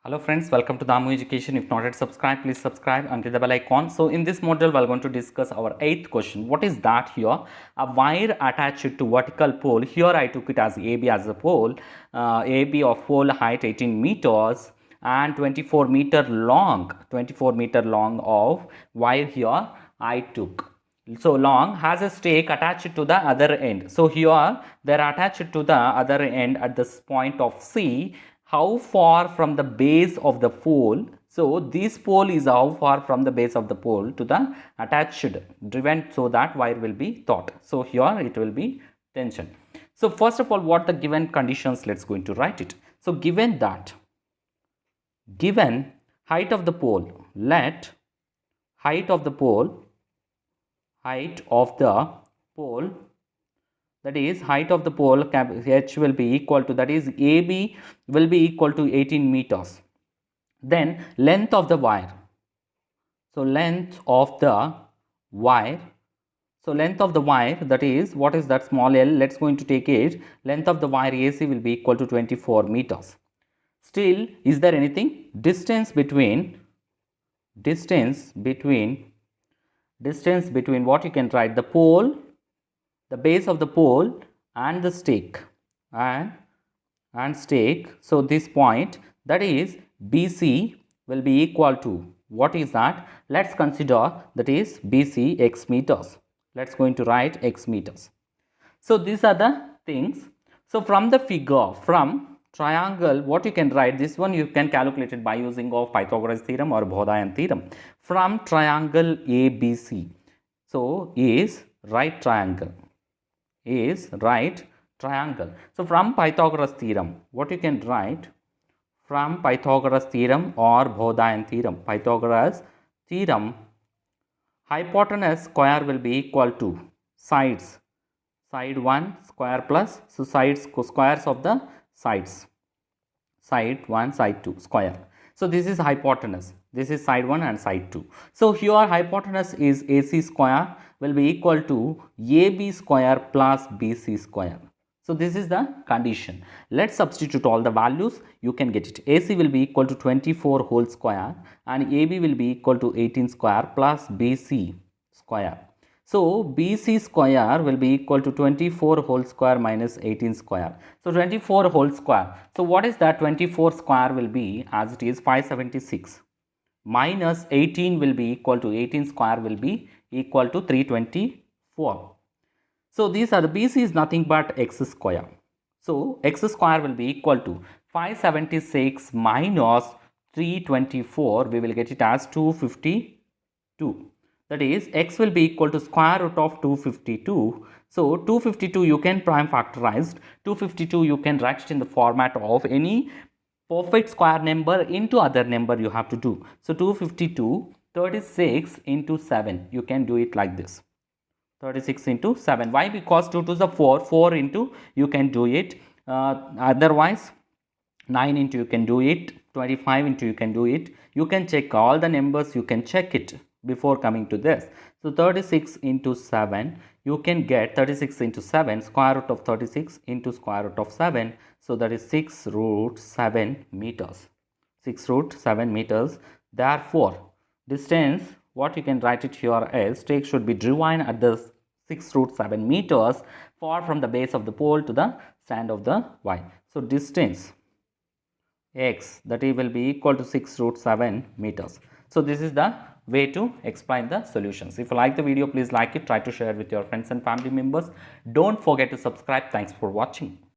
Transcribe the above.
Hello friends, welcome to Damu Education. If not yet subscribed, please subscribe and click the bell icon. So in this module, we are going to discuss our 8th question. What is that here? A wire attached to vertical pole. Here I took it as AB as a pole. AB of pole height 18 meters and 24 meter long. 24 meter long of wire here I took. So long has a stake attached to the other end. So here they are attached to the other end at this point of C. How far from the base of the pole? So this pole is how far from the base of the pole to the attached driven, so that wire will be thought. So here it will be tension. So first of all, what the given conditions, let's going to write it. So given that, given height of the pole, let height of the pole, that is height of the pole h will be equal to, that is AB will be equal to 18 meters. Then length of the wire, so length of the wire, that is, what is that, small l, let's going to take it, length of the wire AC will be equal to 24 meters. Still, is there anything? Distance between what you can write, the pole, the base of the pole and the stake and stake. So this point, that is BC, will be equal to, what is that? Let's consider, that is BC x meters. Let's going to write x meters. So these are the things. So from the figure, from triangle, what you can write, this one you can calculate it by using of Pythagoras theorem or Bodhayan theorem. From triangle ABC, so is right triangle. So from Pythagoras theorem, what you can write, from Pythagoras theorem or Bodhayan theorem, Pythagoras theorem, hypotenuse square will be equal to sides, side 1 square plus, so sides squares of the sides, side 1 side 2 square. So this is hypotenuse, this is side 1 and side 2. So here hypotenuse is AC square will be equal to AB square plus BC square. So this is the condition. Let's substitute all the values, you can get it. AC will be equal to 24 whole square and AB will be equal to 18 square plus BC square. So BC square will be equal to 24 whole square minus 18 square. So 24 whole square. So what is that? 24 square will be, as it is, 576 minus 18 will be equal to, 18 square will be equal to 324. So these are, the BC is nothing but x square. So x square will be equal to 576 minus 324, we will get it as 252. That is, x will be equal to square root of 252. So 252 you can prime factorized, 252 you can write it in the format of any perfect square number into other number you have to do. So 252, 36 into 7, you can do it like this, 36 into 7. Why? Because 2 to the 4, 4 into you can do it, otherwise 9 into you can do it, 25 into you can do it. You can check all the numbers, you can check it before coming to this. So 36 into 7, you can get 36 into 7, square root of 36 into square root of 7. So that is 6 root 7 meters. 6 root 7 meters. Therefore, distance, what you can write it here is, stake should be driven at the 6 root 7 meters far from the base of the pole to the stand of the Y. So distance x, that will be equal to 6 root 7 meters. So this is the way to explain the solutions. If you like the video, please like it, try to share with your friends and family members. Don't forget to subscribe. Thanks for watching.